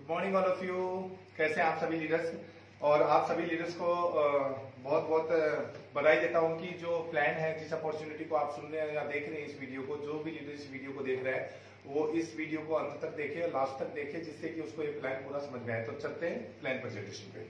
Morning all of you. कैसे हैं आप सभी लीडर्स? और आप सभी लीडर्स को बहुत बहुत बधाई देता हूं कि जो प्लान है, जिस अपॉर्चुनिटी को आप सुन रहे हैं या देख रहे हैं इस वीडियो को, जो भी लीडर इस वीडियो को देख रहा है वो इस वीडियो को अंत तक देखे, लास्ट तक देखे, जिससे कि उसको ये प्लान पूरा समझ में आए। तो चलते हैं प्लान प्रेजेंटेशन पे।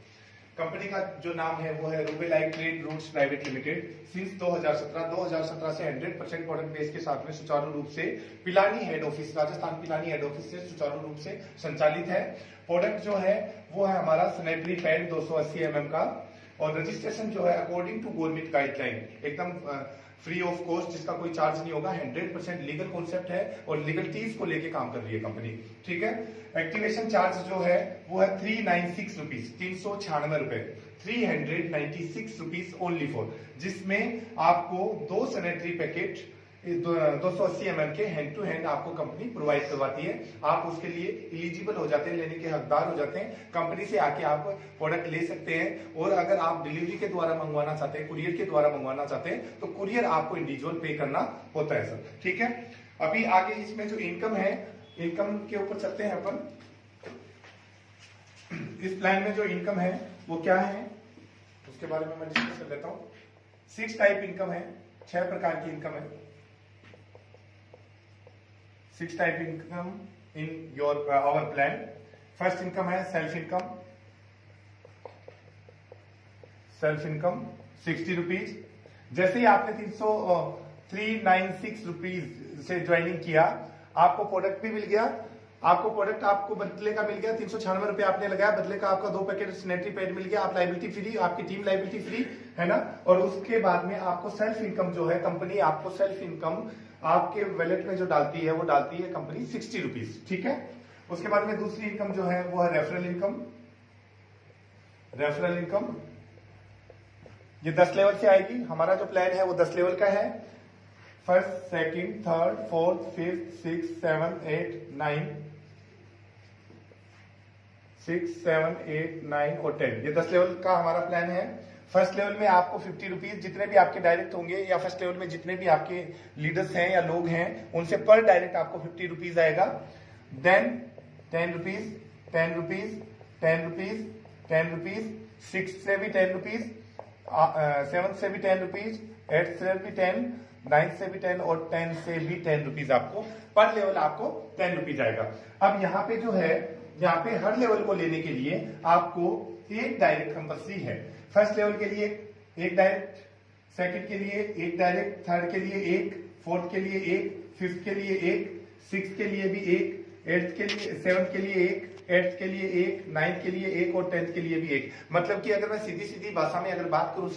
कंपनी का जो नाम है वो है Rubelite trade routes private limited. Since 2017 से 100% प्रोडक्ट बेस के साथ में सुचारू रूप से Pilani head office, Rajasthan Pilani head office से सुचारू रूप से संचालित है। प्रोडक्ट जो है वो है हमारा सैनिटरी पैड 280 mm का, और रजिस्ट्रेशन जो है अकॉर्डिंग टू गवर्नमेंट गाइडलाइन एकदम फ्री ऑफ कॉस्ट, जिसका कोई चार्ज नहीं होगा। 100% लीगल कॉन्सेप्ट है और लीगलिटीज को लेके काम कर रही है कंपनी। ठीक है। एक्टिवेशन चार्ज जो है वो है 396 रुपीज, 396 रुपए, 396 रुपीज ओनली फॉर, जिसमें आपको 2 सैनिटरी पैकेट 280 mm के हैंड टू हैंड आपको कंपनी प्रोवाइड करवाती है। आप उसके लिए एलिजिबल हो जाते हैं, लेने के हकदार हो जाते हैं। कंपनी से आके आप प्रोडक्ट ले सकते हैं। और अगर आप डिलीवरी के द्वारा मंगवाना चाहते हैं, कुरियर के द्वारा मंगवाना चाहते हैं, तो कुरियर आपको इंडिविजुअल पे करना होता है सर। ठीक है। अभी आगे इसमें जो इनकम है, इनकम के ऊपर चलते हैं अपन। इस प्लान में जो इनकम है वो क्या है उसके बारे में मैं डिस्कस कर लेता हूँ। 6 टाइप इनकम है, 6 प्रकार की इनकम है। 6 type income in your our plan. First income है self income. Self income 60 rupees. जैसे ही आपने 396 रुपीज से ज्वाइनिंग किया, आपको प्रोडक्ट भी मिल गया। आपको प्रोडक्ट आपको बदले का मिल गया, 396 रुपए आपने लगाया, बदले का आपका 2 पैकेट सैनिटरी पैड मिल गया। आप लाइबिलिटी फ्री, आपकी टीम लाइबिलिटी फ्री है ना। और उसके बाद में आपको सेल्फ इनकम जो है, कंपनी आपको सेल्फ इनकम आपके वैलेट में जो डालती है वो डालती है कंपनी 60 रुपीज। ठीक है। उसके बाद में दूसरी इनकम जो है वो है रेफरल इनकम। रेफरल इनकम ये 10 लेवल से आएगी। हमारा जो प्लान है वो 10 लेवल का है। First, second, third, fourth, fifth, 6, 7, 8, 9, 6, 7, 8, 9 और 10, ये 10 लेवल का हमारा प्लान है। फर्स्ट लेवल में आपको 50 रुपीज, जितने भी आपके डायरेक्ट होंगे या फर्स्ट लेवल में जितने भी आपके लीडर्स हैं या लोग हैं, उनसे पर डायरेक्ट आपको 50 रुपीज आएगा। Then 10 rupees, 10 rupees, 10 rupees, 10 rupees, 6 से भी 10 रुपीज, 7 से भी 10 रुपीज, 8 से भी 10, 9 से भी 10 और 10 से भी 10 रुपीज आपको पर लेवल आपको 10 रुपीज आएगा। अब यहाँ पे जो है, यहाँ पे हर लेवल को लेने के लिए आपको एक डायरेक्ट कंपल्सरी है। फर्स्ट लेवल के लिए एक डायरेक्ट, सेकंड के लिए एक डायरेक्ट, थर्ड के लिए एक, फोर्थ के लिए एक, फिफ्थ के लिए एक, सिक्स के लिए भी एक, 8th के लिए, 7th के लिए एक, 8th के लिए एक, 9th के लिए एक और 10th के लिए भी एक। मतलब कि अगर मैं सीधी सीधी भाषा में अगर बात करूं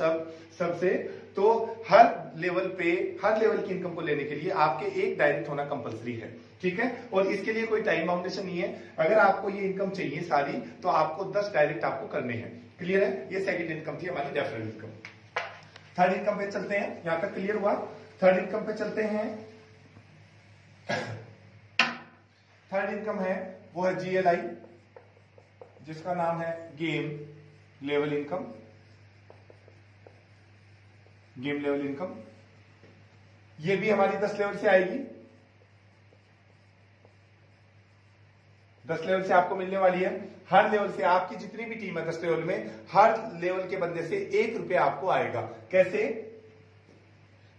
सबसे, तो हर लेवल पे, हर लेवल की इनकम को लेने के लिए आपके एक डायरेक्ट होना कंपलसरी है। ठीक है। और इसके लिए कोई टाइम बाउंडेशन नहीं है। अगर आपको ये इनकम चाहिए सारी, तो आपको 10 डायरेक्ट आपको करने हैं। क्लियर है। ये सेकंड इनकम थी हमारी, रेफरल इनकम। थर्ड इनकम पे चलते हैं। यहां तक क्लियर हुआ। थर्ड इनकम पे चलते हैं। थर्ड इनकम है वो है GLI, जिसका नाम है game level income. Game level income ये भी हमारी 10 लेवल से आएगी। 10 लेवल से आपको मिलने वाली है। हर लेवल से आपकी जितनी भी टीम है 10 लेवल में, हर लेवल के बंदे से 1 रुपया आपको आएगा। कैसे?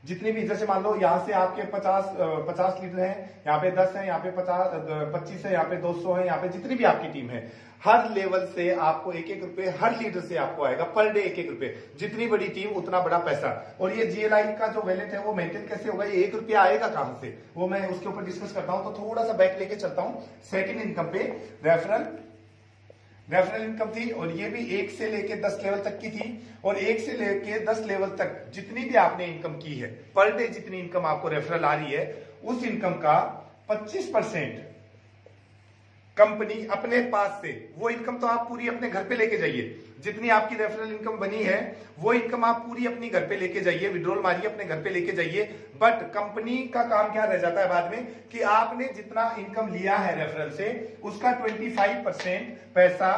जितनी भी, जैसे मान लो यहां से आपके 50 लीडर हैं, यहाँ पे 10 है, यहाँ पे 25 है, यहाँ पे 200 है, यहाँ पे जितनी भी आपकी टीम है, हर लेवल से आपको 1-1 रुपए हर लीडर से आपको आएगा पर डे। 1-1 रुपए, जितनी बड़ी टीम उतना बड़ा पैसा। और ये GLI का जो वैलेट है वो मेंटेन कैसे होगा, ये 1 रुपया आएगा कहां से, वो मैं उसके ऊपर डिस्कस करता हूं। तो थोड़ा सा बैक लेके चलता हूं। सेकेंड इनकम पे रेफरल इनकम थी, और ये भी 1 से लेके 10 लेवल तक की थी। और 1 से लेके 10 लेवल तक जितनी भी आपने इनकम की है, पर डे जितनी इनकम आपको रेफरल आ रही है, उस इनकम का 25% कंपनी अपने पास से, वो इनकम तो आप पूरी अपने घर पे लेके जाइए। जितनी आपकी रेफरल इनकम बनी है वो इनकम आप पूरी अपनी घर पे लेके जाइए, विड्रॉल मारिए, अपने घर पे लेके जाइए। बट कंपनी का काम क्या रह जाता है बाद में, कि आपने जितना इनकम लिया है रेफरल से, उसका 25% पैसा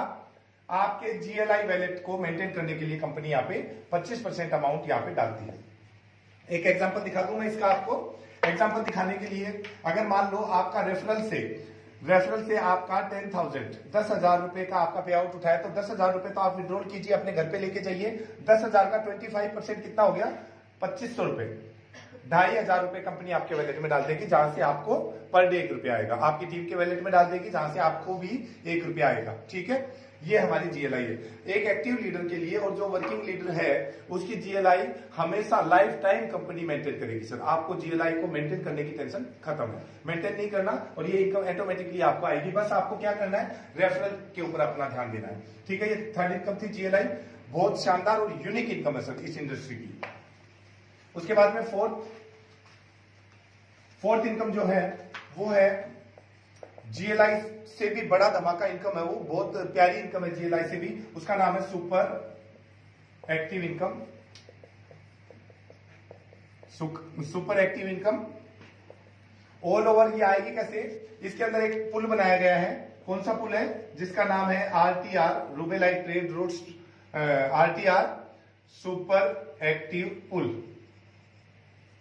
आपके GLI वैलेट को मेंटेन करने के लिए कंपनी यहाँ पे 25% अमाउंट यहाँ पे डालती है। एक एग्जांपल दिखा दूं मैं इसका आपको। एग्जांपल दिखाने के लिए, अगर मान लो आपका रेफरल से रेफरल से आपका 10,000 10,000 रुपए का आपका पे आउट उठाया, तो 10,000 रुपए तो आप विड्रॉल कीजिए, अपने घर पे लेके जाइए। 10,000 का 25% कितना हो गया? 2,500 रुपए। 2,500 रुपए कंपनी आपके वैलेट में डाल देगी, जहां से आपको पर डे 1 रुपया आएगा। आपकी टीम के वैलेट में डाल देगी, जहां से आपको भी 1 रुपया आएगा। ठीक है, ये हमारी जीएलआई है एक एक्टिव लीडर के लिए। और जो वर्किंग लीडर है उसकी जीएलआई हमेशा लाइफ टाइम कंपनी मेंटेन करेगी। सर आपको जीएलआई को मेंटेन करने की टेंशन खत्म है, मेंटेन नहीं करना, और ये इनकम ऑटोमेटिकली आपको आएगी। बस आपको क्या करना है? रेफरल के ऊपर अपना ध्यान देना है। ठीक है, ये थर्ड इनकम थी जीएलआई। बहुत शानदार और यूनिक इनकम है सर इस इंडस्ट्री की। उसके बाद में फोर्थ इनकम जो है वो है जीएलआई से भी बड़ा धमाका इनकम है, वो बहुत प्यारी इनकम है जीएलआई से भी। उसका नाम है super active income. Super active income all over ये आएगी कैसे? इसके अंदर एक पुल बनाया गया है। कौन सा पुल है? जिसका नाम है RTR, Rubelite trade routes RTR super active pool,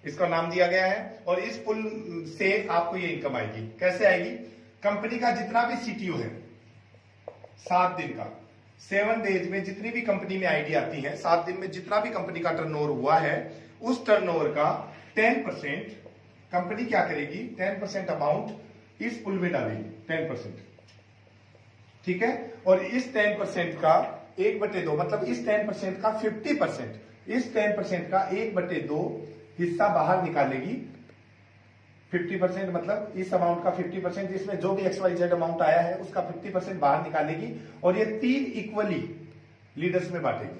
इसका नाम दिया गया है। और इस पुल से आपको ये इनकम आएगी। कैसे आएगी? कंपनी का जितना भी सीटीओ है 7 दिन का, 7 डेज में जितनी भी कंपनी में आईडी आती है, 7 दिन में जितना भी कंपनी का टर्नओवर हुआ है, उस टर्नओवर का 10% कंपनी क्या करेगी? 10% अमाउंट इस पुल में डालेगी, 10%। ठीक है, और इस 10% का 1/2 मतलब इस 10% का 50%, इस 10% का 1/2 हिस्सा बाहर निकालेगी। 50% मतलब इस अमाउंट का 50%, इसमें जो भी XYZ अमाउंट आया है उसका 50% बाहर निकालेगी। और ये 3 इक्वली लीडर्स में बांटेगी,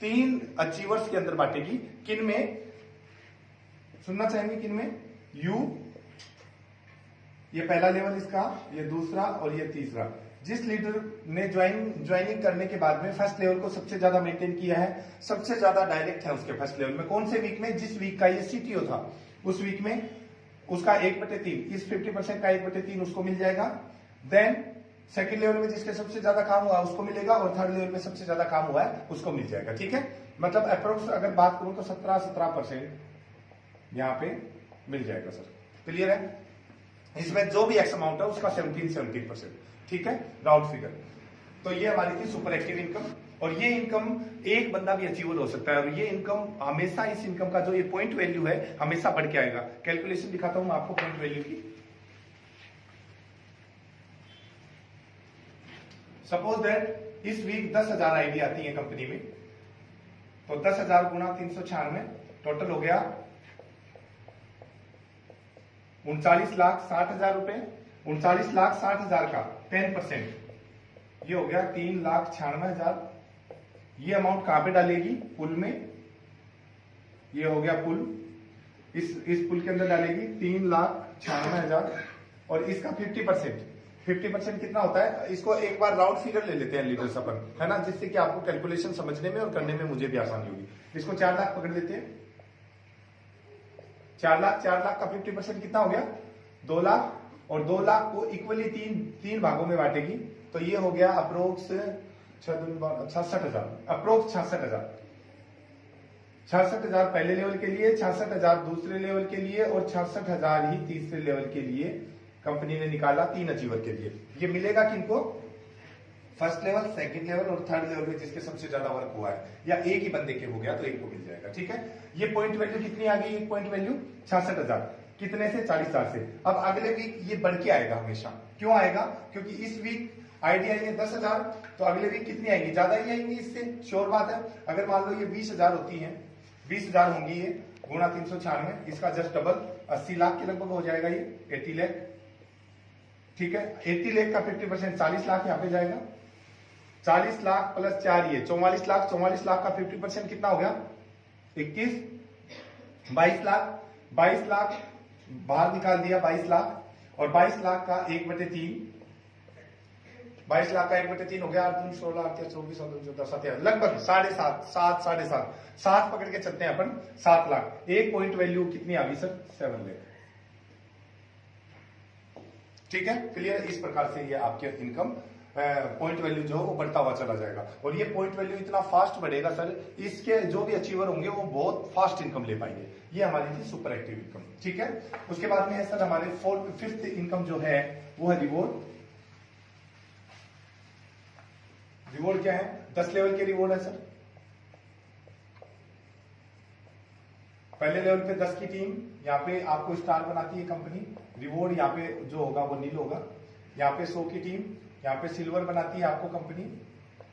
3 अचीवर्स के अंदर बांटेगी। किन में? सुनना चाहेंगे किन में? ये पहला लेवल इसका, ये दूसरा और ये तीसरा। जिस लीडर ने ज्वाइनिंग करने के बाद में फर्स्ट लेवल को सबसे ज्यादा मेंटेन किया है, सबसे ज्यादा डायरेक्ट है उसके फर्स्ट लेवल में। कौन से वीक में? जिस वीक का ये सीटीओ था उस वीक में उसका 1/3, इस 50% का 1/3 उसको मिल जाएगा। देन सेकंड लेवल में जिसके सबसे ज्यादा काम हुआ उसको मिलेगा, और थर्ड लेवल में सबसे ज्यादा काम हुआ है उसको मिल जाएगा। ठीक है, मतलब अप्रोक्स अगर बात करूं तो 17% यहां पे मिल जाएगा सर। क्लियर है? इसमें जो भी एक्स अमाउंट है उसका 17%। ठीक है, राउंड फिगर। तो ये हमारी थी सुपर एक्टिव इनकम। और ये इनकम एक बंदा भी अचीवर हो सकता है, और ये इनकम हमेशा, इस इनकम का जो ये पॉइंट वैल्यू है हमेशा बढ़ के आएगा। कैलकुलेशन दिखाता हूं मैं आपको पॉइंट वैल्यू की। सपोज दैट इस वीक 10,000 आईडी आती है कंपनी में, तो 10,000 गुना 396 टोटल हो गया 39,60,000 रुपए। 39,60,000 का 10% ये हो गया 3,96,000। ये अमाउंट कहां पे डालेगी? पुल में। ये हो गया पुल, इस पुल के अंदर डालेगी 3,96,000। और इसका 50% कितना होता है? इसको एक बार राउंड फिगर ले लेते हैं लीडर्स अपन, है ना, जिससे कि आपको कैलकुलेशन समझने में और करने में मुझे भी आसानी होगी। इसको 4 लाख पकड़ लेते हैं। 4 लाख का 50% कितना हो गया? 2 लाख। और 2 लाख को इक्वली तीन भागों में बांटेगी, तो ये हो गया अप्रोक्स 66,000, अप्रोक्स 66,000। 66,000 पहले लेवल के लिए, 66,000 दूसरे लेवल के लिए, और 66,000 ही तीसरे लेवल के लिए कंपनी ने निकाला 3 अचीवर के लिए। ये मिलेगा किनको? फर्स्ट लेवल, सेकंड लेवल और थर्ड लेवल में जिसके सबसे ज्यादा वर्क हुआ है, या एक ही बंदे के हो गया तो एक को मिल जाएगा। ठीक है, ये पॉइंट वैल्यू कितनी आ गई? एक पॉइंट वैल्यू 66,000। कितने से? 40,000 से। अब अगले वीक ये बढ़ के आएगा हमेशा। क्यों आएगा? क्योंकि इस वीक आईडिया ये 10,000, तो अगले वीक कितनी आएगी? ज्यादा ही आएंगी इससे, श्योर बात है। अगर मान लो ये 20,000 होती है, 20,000 होंगी ये, गुणा 396, इसका जस्ट डबल 80 लाख के लगभग हो जाएगा ये, 80 लाख। ठीक है, 80 लाख का 50% 40 लाख यहाँ पे जाएगा। 40 लाख प्लस 4 ये 44 लाख। 44 लाख का 50% कितना हो गया? 21, 22 लाख। 22 लाख बाहर निकाल दिया, 22 लाख। और 22 लाख का 1/3, 22 लाख का 1/3 हो गया 8 16 8 24 14 17 लगभग 7.5 7 पकड़ के चलते हैं अपन। 7 लाख। एक पॉइंट वैल्यू कितनी आ गई सर? 7 लाख। ठीक है, क्लियर? इस प्रकार से ये आपके इनकम पॉइंट वैल्यू जो है वो बढ़ता हुआ चला जाएगा। और ये पॉइंट वैल्यू इतना फास्ट बढ़ेगा सर, इसके जो भी अचीवर होंगे वो बहुत फास्ट इनकम ले पाएंगे। ये हमारी थी सुपर एक्टिव इनकम, ठीक है। उसके बाद में है सर हमारे फिफ्थ इनकम जो है वो है रिवॉर्ड। रिवॉर्ड क्या है? 10 लेवल के रिवॉर्ड है सर। पहले लेवल पे 10 की टीम, यहाँ पे आपको स्टार बनाती है कंपनी। रिवॉर्ड यहाँ पे जो होगा वो नील होगा। यहाँ पे 100 की टीम, यहाँ पे सिल्वर बनाती है आपको कंपनी,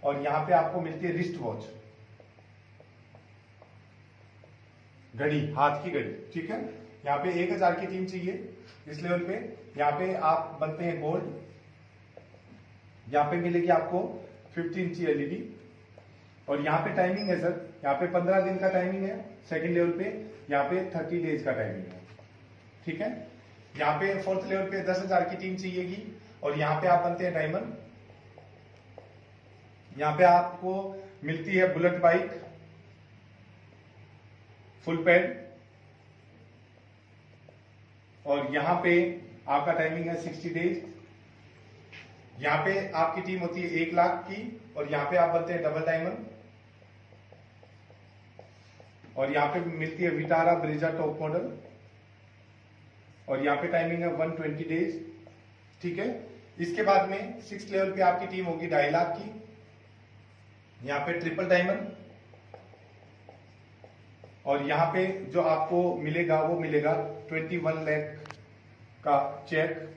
और यहाँ पे आपको मिलती है रिस्ट वॉच, घड़ी, हाथ की घड़ी, ठीक है। यहाँ पे 1000 की टीम चाहिए इस लेवल पे। यहाँ पे आप बनते हैं गोल्ड। यहाँ पे मिलेगी आपको 50 इंची एलईडी, और यहाँ पे टाइमिंग है सर, यहाँ पे 15 दिन का टाइमिंग है सेकंड लेवल पे, यहाँ पे 30 डेज का टाइमिंग है, ठीक है। यहाँ पे 4th लेवल पे 10,000 की टीम चाहिएगी, और यहाँ पे आप बनते हैं डायमंड। यहाँ पे आपको मिलती है बुलेट बाइक, फुल पैड, और यहाँ पे आपका टाइमिंग है 60 डेज। यहाँ पे आपकी टीम होती है 1 लाख की, और यहाँ पे आप बनते हैं डबल डायमंड, और यहाँ पे मिलती है विटारा ब्रेजा टॉप मॉडल, और यहाँ पे टाइमिंग है 120 डेज, ठीक है। इसके बाद में 6th लेवल पे आपकी टीम होगी 2.5 लाख की, यहाँ पे ट्रिपल डायमंड, और यहाँ पे जो आपको मिलेगा वो मिलेगा 21 लाख का चेक।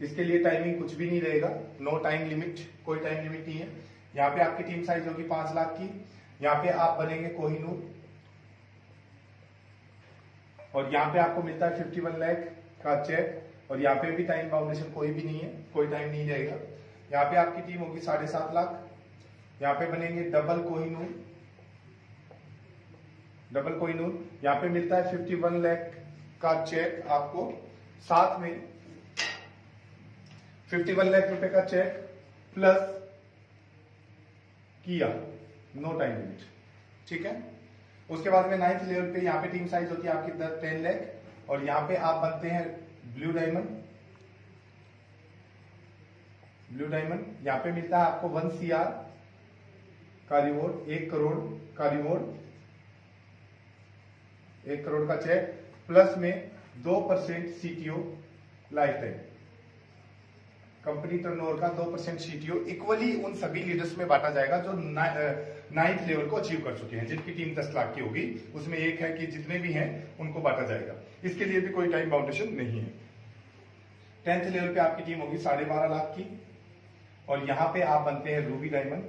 इसके लिए टाइमिंग कुछ भी नहीं रहेगा, नो टाइम लिमिट, कोई टाइम लिमिट नहीं है। यहाँ पे आपकी टीम साइज होगी 5 लाख की, यहाँ पे आप बनेंगे कोहिनूर, और यहाँ पे आपको मिलता है 51 लाख का चेक, और यहाँ पे भी टाइम बाउंडेशन कोई भी नहीं है, कोई टाइम नहीं रहेगा। यहाँ पे आपकी टीम होगी 7.5 लाख, यहाँ पे बनेंगे डबल कोहिनूर, डबल कोहिनूर, यहाँ पे मिलता है 51 लाख का चेक आपको, साथ में 51 लाख रुपए का चेक प्लस किया, नो टाइम लिमिट, ठीक है। उसके बाद में 9th लेवल पे यहाँ पे टीम साइज होती है आपकी 10 लाख, और यहाँ पे आप बनते हैं ब्लू डायमंड। ब्लू डायमंड यहाँ पे मिलता है आपको 1 CR का रिवॉर्ड, 1 करोड़ का रिवॉर्ड, 1 करोड़ का चेक, प्लस में 2% CTO life time, company turnover का 2% CTO इक्वली उन सभी लीडर्स में बांटा जाएगा जो 9th लेवल को अचीव कर चुके हैं, जिनकी टीम 10 लाख की होगी। उसमें एक है कि जितने भी हैं उनको बांटा जाएगा, इसके लिए भी कोई टाइम बाउंडेशन नहीं है। 10th लेवल पे आपकी टीम होगी 12.5 लाख की, और यहां पे आप बनते हैं रूबी डायमंड,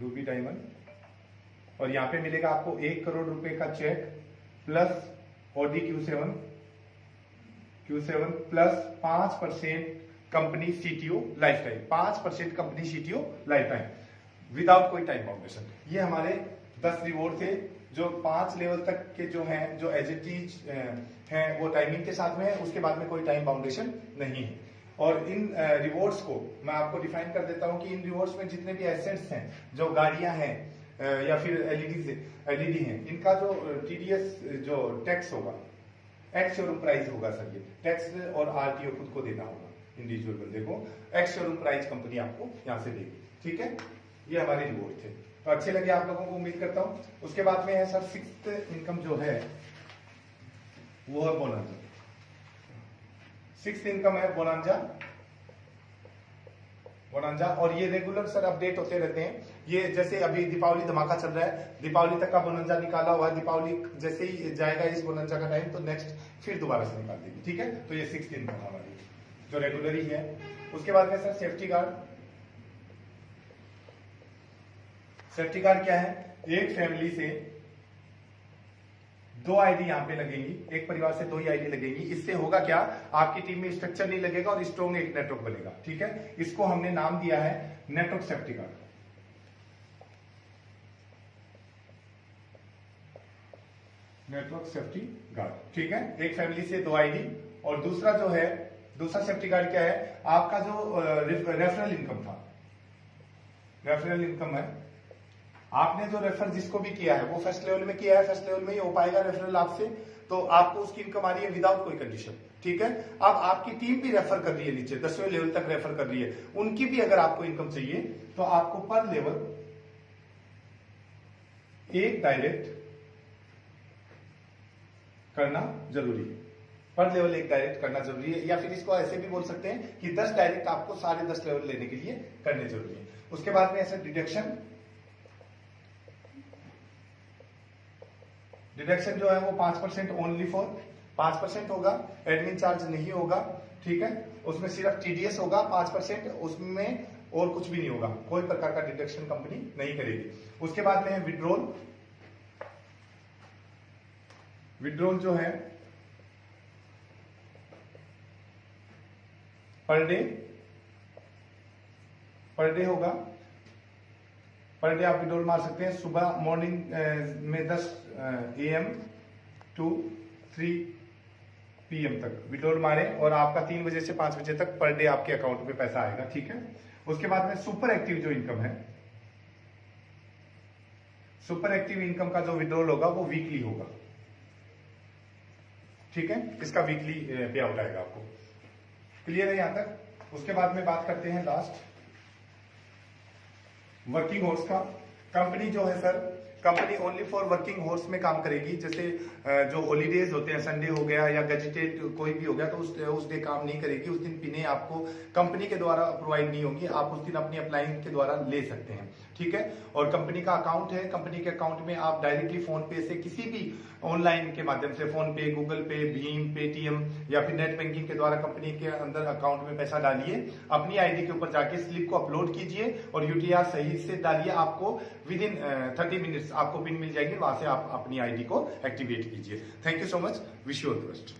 रूबी डायमंड, और यहां पे मिलेगा आपको 1 करोड़ रुपए का cheque plus Audi Q7 plus 5% company CTO life time, 5% company CTO life time without कोई टाइम बाउंडेशन। ये हमारे 10 रिवॉर्ड थे जो 5 लेवल तक के जो हैं, जो एज इट इज हैं वो टाइमिंग के साथ में है, उसके बाद में कोई टाइम बाउंडेशन नहीं है। और इन रिवॉर्ड्स को मैं आपको डिफाइन कर देता हूं कि इन रिवॉर्ड्स में जितने भी एसेट्स हैं, जो गाड़ियां हैं या फिर एलईडी हैं, इनका जो TDS जो टैक्स होगा, एक्स शोरूम प्राइस होगा सर, ये टैक्स और RTO खुद को देना होगा इंडिविजुअल बंदे को, एक्स शोरूम प्राइस कंपनी आपको यहाँ से देगी, ठीक है। ये हमारे रिवॉर्ड थे, तो अच्छे लगे आप लोगों को, उम्मीद करता हूँ। उसके बाद में है सर 6th इनकम जो है वो है बोनांजा। 6th इनकम है बोनांजा, और ये रेगुलर सर अपडेट होते रहते हैं। ये जैसे अभी दीपावली धमाका चल रहा है, दीपावली तक का बोनांजा निकाला हुआ है, दीपावली जैसे ही जाएगा इस बोनांजा का टाइम तो नेक्स्ट फिर दोबारा से निकाल देगी, ठीक है। तो ये 6th इनकम हमारी जो रेगुलर ही है। उसके बाद में sir safety guard. Safety guard क्या है? एक फैमिली से 2 आईडी यहाँ पे लगेंगी, एक परिवार से 2 ही आईडी लगेगी। इससे होगा क्या, आपकी टीम में स्ट्रक्चर नहीं लगेगा और स्ट्रॉन्ग एक नेटवर्क बनेगा, ठीक है। इसको हमने नाम दिया है network safety guard. Network safety guard, ठीक है। एक फैमिली से 2 आईडी। और दूसरा जो है, दूसरा सेफ्टी गार्ड क्या है, आपका जो रेफरल इनकम था, रेफरल इनकम है, आपने जो रेफर जिसको भी किया है वो फर्स्ट लेवल में किया है, फर्स्ट लेवल में ही हो पाएगा रेफरल आपसे, तो आपको उसकी इनकम आ रही है विदाउट कोई कंडीशन। ठीक है। अब आपकी टीम भी रेफर कर रही है, नीचे 10वें लेवल तक रेफर कर रही है, उनकी भी अगर आपको इनकम चाहिए तो आपको पर लेवल एक डायरेक्ट करना जरूरी है। पर लेवल एक डायरेक्ट करना जरूरी है, या फिर इसको ऐसे भी बोल सकते हैं कि 10 डायरेक्ट आपको सारे 10 लेवल लेने के लिए करने जरूरी है। उसके बाद में ऐसे डिडक्शन जो है वो 5% ओनली फॉर 5% होगा, एडमिन चार्ज नहीं होगा, ठीक है। उसमें सिर्फ टीडीएस होगा 5%, उसमें और कुछ भी नहीं होगा, कोई प्रकार का डिडक्शन कंपनी नहीं करेगी। उसके बाद में है विड्रॉल जो है पर डे होगा। पर डे आप विड्रॉल मार सकते हैं सुबह मॉर्निंग में 10 AM टू 3 PM तक विड्रॉल मारे और आपका 3 बजे से 5 बजे तक पर डे आपके अकाउंट में पैसा आएगा, ठीक है। उसके बाद में सुपर एक्टिव जो इनकम है, सुपर एक्टिव इनकम का जो विड्रॉल होगा वो वीकली होगा, ठीक है। इसका वीकली पे आउट आएगा आपको। क्लियर है यहां तक। उसके बाद में बात करते हैं लास्ट वर्किंग हॉर्स का। कंपनी जो है sir, company only for working horse में काम करेगी। जैसे जो हॉलीडेज होते हैं, संडे हो गया या गजेटेड कोई भी हो गया, तो उस डे काम नहीं करेगी। उस दिन पिने आपको कंपनी के द्वारा प्रोवाइड नहीं होंगी, आप उस दिन अपनी अपलाइन के द्वारा ले सकते हैं, ठीक है। और कंपनी का अकाउंट है, कंपनी के अकाउंट में आप डायरेक्टली फोन पे से किसी भी ऑनलाइन के माध्यम से, फोन पे, गूगल पे, भीम, पेटीएम या फिर नेट बैंकिंग के द्वारा कंपनी के अंदर अकाउंट में पैसा डालिए। अपनी आईडी के ऊपर जाके स्लिप को अपलोड कीजिए और यूटीआर सही से डालिए। आपको विद इन 30 मिनट्स आपको पिन मिल जाएगी, वहां से आप अपनी आईडी को एक्टिवेट कीजिए। Thank you so much, wish you all the best.